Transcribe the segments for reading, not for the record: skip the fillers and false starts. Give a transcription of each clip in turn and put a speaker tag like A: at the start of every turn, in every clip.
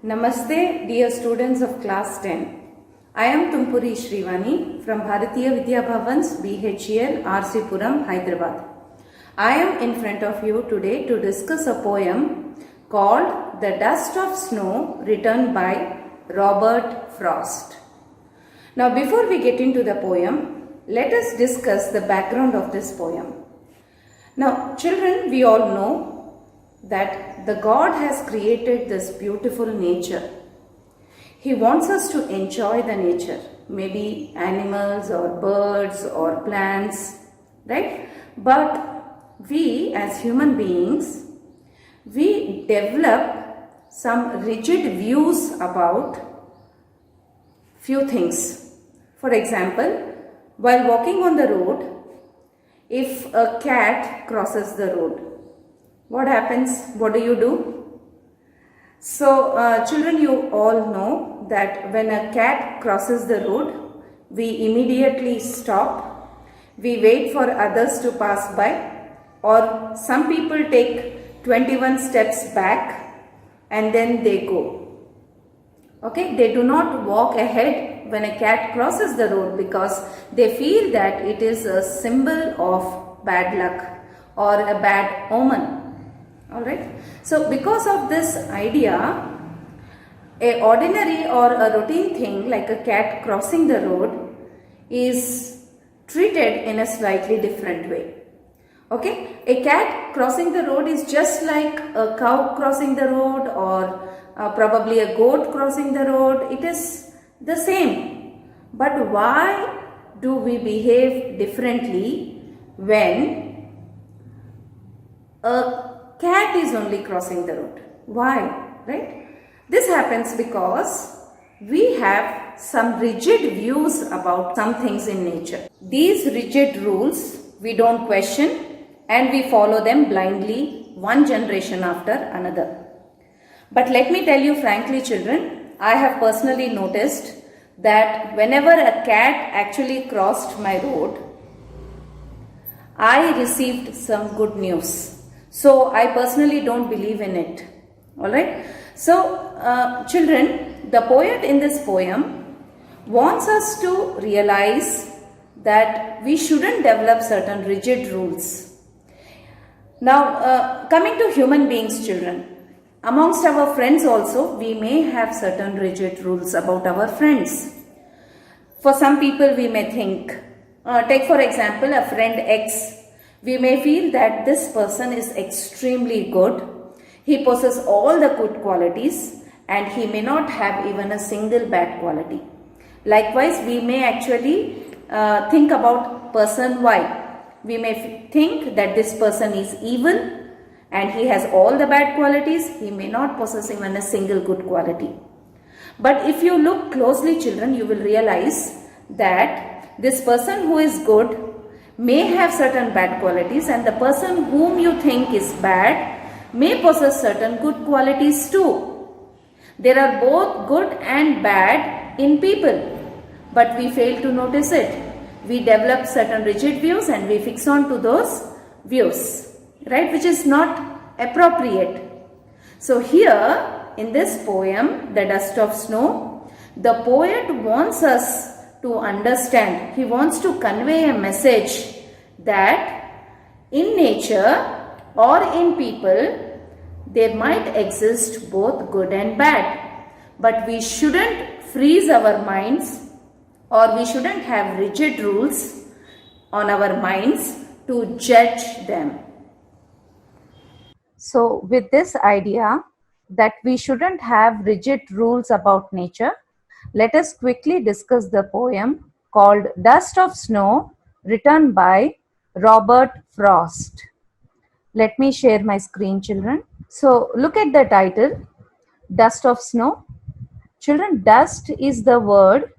A: Namaste, dear students of class 10. I am Tumpuri Shrivani from Bharatiya Vidya Bhavans, BHEL, RC Puram, Hyderabad. I am in front of you today to discuss a poem called The Dust of Snow, written by Robert Frost. Now, before we get into the poem, let us discuss the background of this poem. Now, children, we all know that the God has created this beautiful nature. He wants us to enjoy the nature, maybe animals or birds or plants, right? But we as human beings, we develop some rigid views about few things. For example, while walking on the road, if a cat crosses the road, what happens? What do? So, children, you all know that when a cat crosses the road, we immediately stop. We wait for others to pass by, or some people take 21 steps back and then they go. Okay, they do not walk ahead when a cat crosses the road because they feel that it is a symbol of bad luck or a bad omen. Alright, so because of this idea, a ordinary or a routine thing like a cat crossing the road is treated in a slightly different way. Okay, a cat crossing the road is just like a cow crossing the road or probably a goat crossing the road. It is the same. But why do we behave differently when a cat is only crossing the road? Why? Right? This happens because we have some rigid views about some things in nature. These rigid rules we don't question and we follow them blindly one generation after another. But let me tell you frankly, children, I have personally noticed that whenever a cat actually crossed my road, I received some good news. So, I personally don't believe in it. Alright. So, children, the poet in this poem wants us to realize that we shouldn't develop certain rigid rules. Now, coming to human beings, children, amongst our friends also, we may have certain rigid rules about our friends. For some people, we may think, take for example, a friend X. We may feel that this person is extremely good. He possesses all the good qualities and he may not have even a single bad quality. Likewise, we may actually think about person Y. We may think that this person is evil and he has all the bad qualities. He may not possess even a single good quality. But if you look closely, children, you will realize that this person who is good may have certain bad qualities and the person whom you think is bad may possess certain good qualities too. There are both good and bad in people, but we fail to notice it. We develop certain rigid views and we fix on to those views, right, which is not appropriate. So here in this poem, The Dust of Snow, the poet wants us to understand, he wants to convey a message that in nature or in people, there might exist both good and bad. But we shouldn't freeze our minds or we shouldn't have rigid rules on our minds to judge them. So with this idea that we shouldn't have rigid rules about nature, let us quickly discuss the poem called Dust of Snow, written by Robert Frost. Let me share my screen, children. So look at the title, Dust of Snow. Children, dust is the word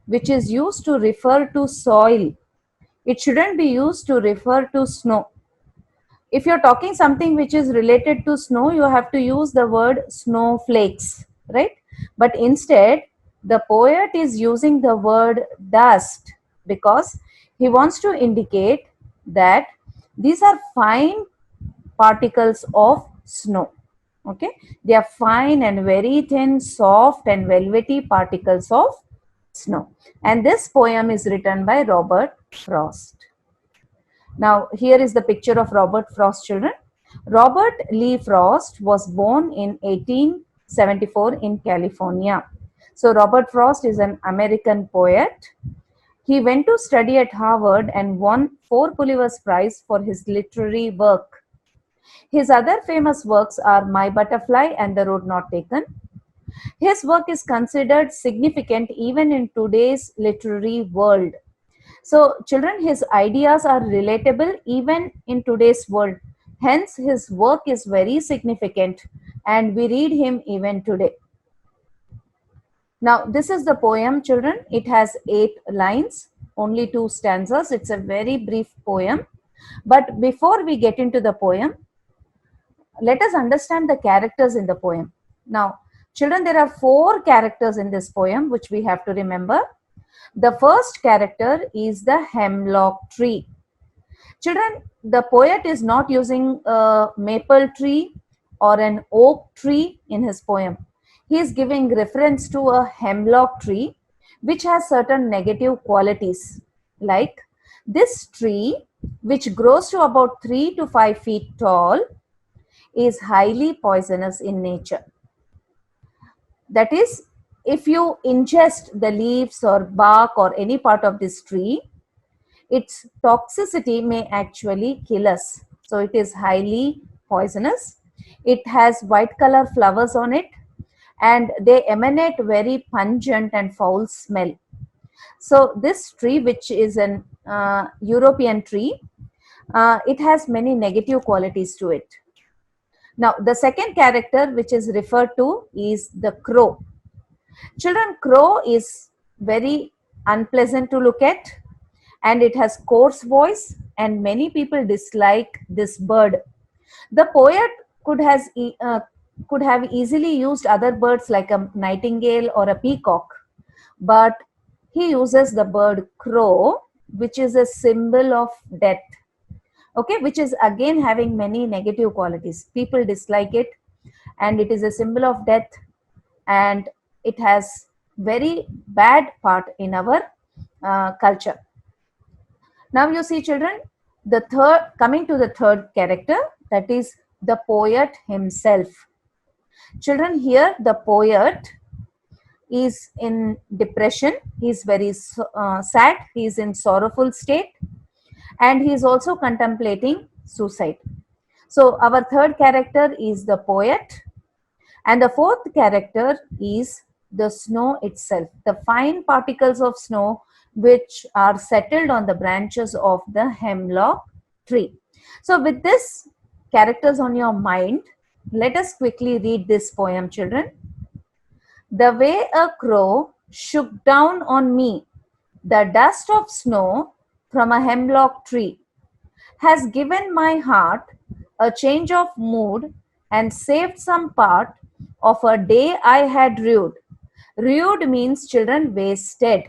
A: which is used to refer to soil. It shouldn't be used to refer to snow. If you're talking something which is related to snow, you have to use the word snowflakes, right? But instead, the poet is using the word dust because he wants to indicate that these are fine particles of snow. Okay, they are fine and very thin, soft and velvety particles of snow. And this poem is written by Robert Frost. Now, here is the picture of Robert Frost, children. Robert Lee Frost was born in 1874 in California. So, Robert Frost is an American poet. He went to study at Harvard and won 4 Pulitzer's Prize for his literary work. His other famous works are My Butterfly and The Road Not Taken. His work is considered significant even in today's literary world. So, children, his ideas are relatable even in today's world. Hence, his work is very significant and we read him even today. Now, this is the poem, children. It has 8 lines, only 2 stanzas. It's a very brief poem. But before we get into the poem, let us understand the characters in the poem. Now, children, there are 4 characters in this poem which we have to remember. The first character is the hemlock tree. Children, the poet is not using a maple tree or an oak tree in his poem. He is giving reference to a hemlock tree which has certain negative qualities, like this tree, which grows to about 3 to 5 feet tall, is highly poisonous in nature. That is, if you ingest the leaves or bark or any part of this tree, its toxicity may actually kill us. So it is highly poisonous. It has white color flowers on it and they emanate very pungent and foul smell. So this tree, which is an European tree, it has many negative qualities to it. Now, the second character which is referred to is the crow. Children, crow is very unpleasant to look at and it has coarse voice and many people dislike this bird. The poet could have easily used other birds like a nightingale or a peacock, but he uses the bird crow, which is a symbol of death. Okay, which is again having many negative qualities. People dislike it and it is a symbol of death and it has very bad part in our culture. Now you see, children, coming to the third character, that is the poet himself. Children, here the poet is in depression. He is very sad. He is in sorrowful state and he is also contemplating suicide. So our third character is the poet and the fourth character is the snow itself, the fine particles of snow which are settled on the branches of the hemlock tree. So with this characters on your mind, let us quickly read this poem, children. The way a crow shook down on me the dust of snow from a hemlock tree has given my heart a change of mood and saved some part of a day I had rued. Rued means, children, wasted.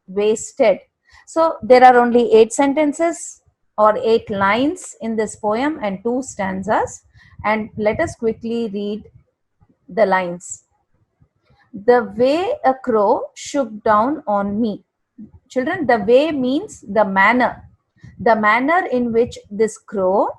A: Wasted. So there are only 8 sentences or 8 lines in this poem and 2 stanzas. And let us quickly read the lines. The way a crow shook down on me. Children, the way means the manner. The manner in which this crow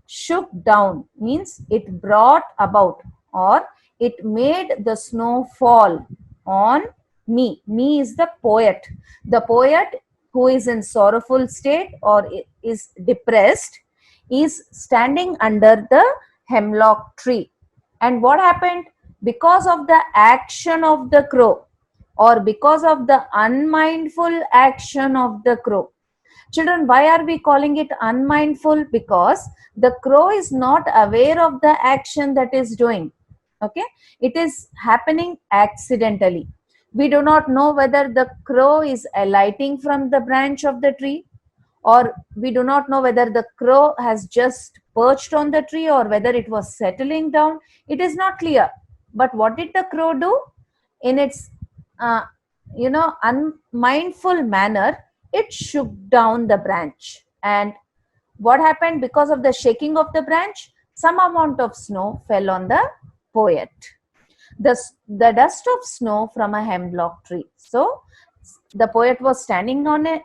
A: shook down means it brought about or it made the snow fall on me. Me is the poet. The poet who is in sorrowful state or is depressed is standing under the hemlock tree. And what happened? Because of the action of the crow or because of the unmindful action of the crow. Children, why are we calling it unmindful? Because the crow is not aware of the action that is doing. Okay, it is happening accidentally. We do not know whether the crow is alighting from the branch of the tree, or we do not know whether the crow has just perched on the tree or whether it was settling down. It is not clear. But what did the crow do? In its unmindful manner, it shook down the branch. And what happened? Because of the shaking of the branch, some amount of snow fell on the
B: poet. The dust of snow from a hemlock tree. So the poet was standing under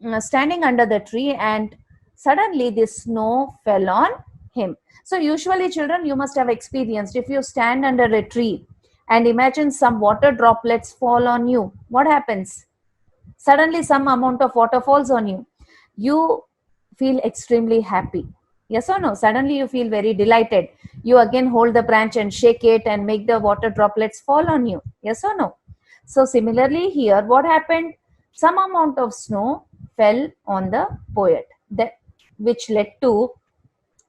B: the tree, and suddenly the snow fell on him. So usually, children, you must have experienced, if you stand under a tree and imagine some water droplets fall on you, what happens? Suddenly some amount of water falls on you. You feel extremely happy. Yes or no? Suddenly you feel very delighted. You again hold the branch and shake it and make the water droplets fall on you. Yes or no? So similarly here, what happened? Some amount of snow fell on the poet, that which led to,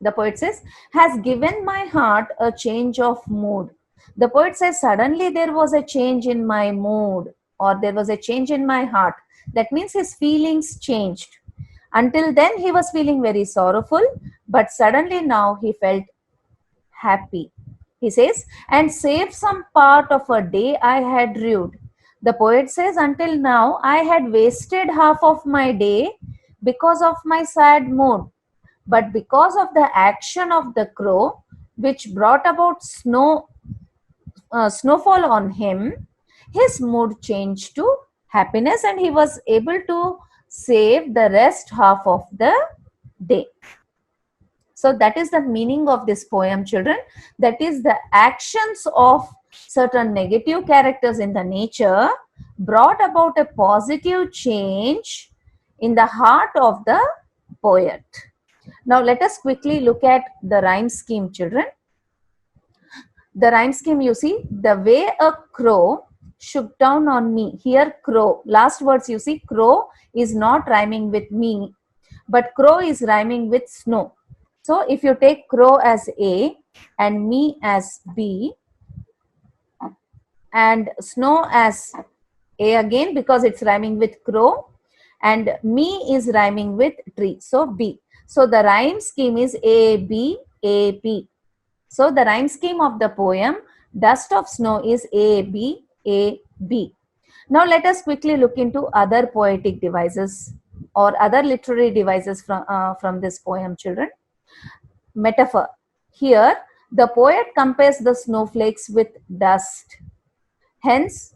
B: the poet says, has given my heart a change of mood. The poet says, suddenly there was a change in my mood, or there was a change in my heart. That means his feelings changed. Until then, he was feeling very sorrowful, but suddenly now he felt happy. He says, and saved some part of a day I had rued. The poet says, until now I had wasted half of my day because of my sad mood. But because of the action of the crow, which brought about snowfall on him, his mood changed to happiness, and he was able to save the rest half of the day. So that is the meaning of this poem, children. That is, the actions of certain negative characters in the nature brought about a positive change in the heart of the poet. Now let us quickly look at the rhyme scheme, children. The rhyme scheme, you see, the way a crow shook down on me. Here crow, last words, you see, crow is not rhyming with me, but crow is rhyming with snow. So if you take crow as A and me as B and snow as A again, because it's rhyming with crow, and me is rhyming with tree, so B. So the rhyme scheme is A, B, A, B. So the rhyme scheme of the poem Dust of Snow is A, B, A, B. Now let us quickly look into other poetic devices or other literary devices from this poem, children. Metaphor. Here, the poet compares the snowflakes with dust. Hence,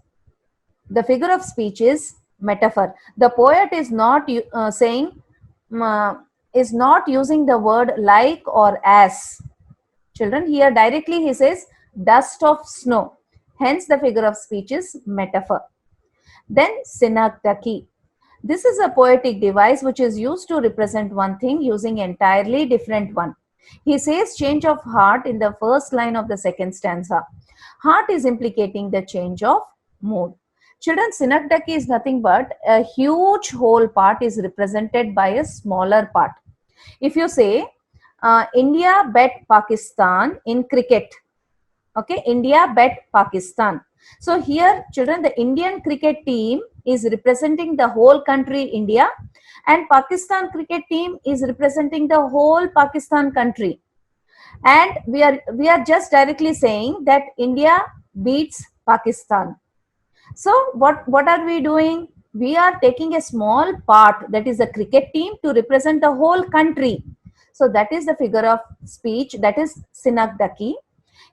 B: the figure of speech is metaphor. The poet is not is not using the word like or as. Children, here directly he says dust of snow. Hence, the figure of speech is metaphor. Then synecdoche. This is a poetic device which is used to represent one thing using entirely different one. He says change of heart in the first line of the second stanza. Heart is implicating the change of mood. Children, synecdoche is nothing but a huge whole part is represented by a smaller part. If you say India bet Pakistan in cricket, okay, India bet Pakistan. So here, children, the Indian cricket team is representing the whole country India, and Pakistan cricket team is representing the whole Pakistan country. And we are just directly saying that India beats Pakistan. So what are we doing? We are taking a small part, that is the cricket team, to represent the whole country. So that is the figure of speech, that is synecdoche.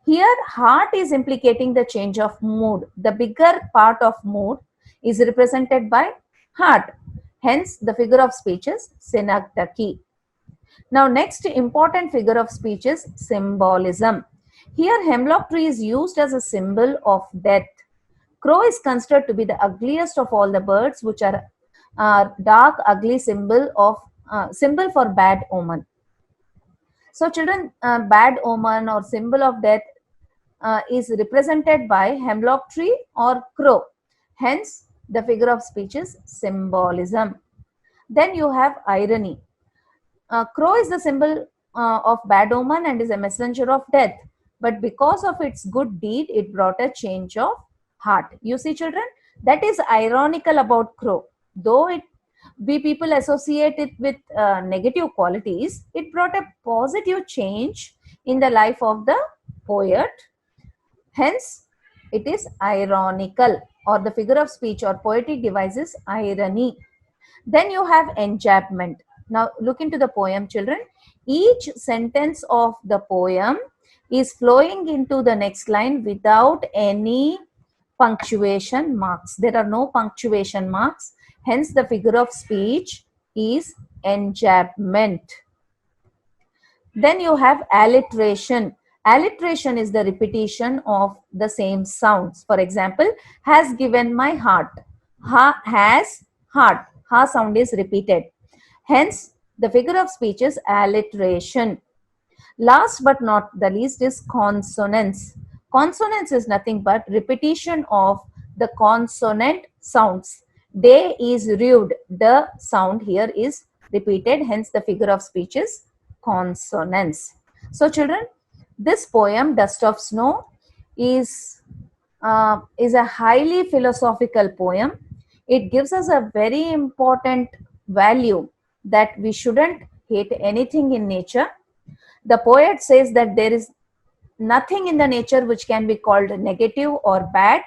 B: Here, heart is implicating the change of mood. The bigger part of mood is represented by heart. Hence, the figure of speech is synecdoche. Now, next important figure of speech is symbolism. Here, hemlock tree is used as a symbol of death. Crow is considered to be the ugliest of all the birds, which are dark, ugly symbol for bad omen. So, children, bad omen or symbol of death is represented by hemlock tree or crow. Hence, the figure of speech is symbolism. Then you have irony. Crow is the symbol of bad omen and is a messenger of death. But because of its good deed, it brought a change of heart. You see, children, that is ironical about crow. Though we people associate it with negative qualities, it brought a positive change in the life of the poet. Hence, it is ironical, or the figure of speech or poetic device is irony. Then you have enjambment. Now look into the poem, children. Each sentence of the poem is flowing into the next line without any punctuation marks. There are no punctuation marks. Hence, the figure of speech is enjambment. Then you have alliteration. Alliteration is the repetition of the same sounds. For example, has given my heart. Ha has heart. Ha sound is repeated. Hence, the figure of speech is alliteration. Last but not the least is consonance. Consonance is nothing but repetition of the consonant sounds. Day is rude. The sound here is repeated. Hence, the figure of speech is consonance. So, children, this poem, Dust of Snow, is a highly philosophical poem. It gives us a very important value that we shouldn't hate anything in nature. The poet says that there is nothing in the nature which can be called negative or bad.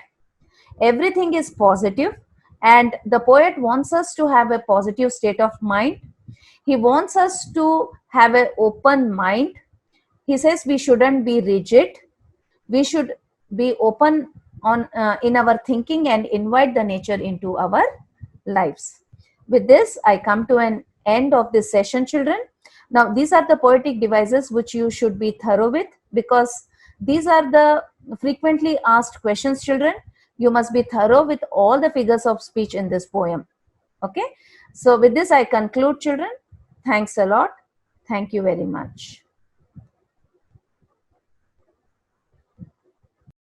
B: Everything is positive, and the poet wants us to have a positive state of mind. He wants us to have an open mind. He says we shouldn't be rigid. We should be open on in our thinking and invite the nature into our lives. With this, I come to an end of this session, children. Now, these are the poetic devices which you should be thorough with, because these are the frequently asked questions, children. You must be thorough with all the figures of speech in this poem. Okay. So with this, I conclude, children. Thanks a lot. Thank you very much.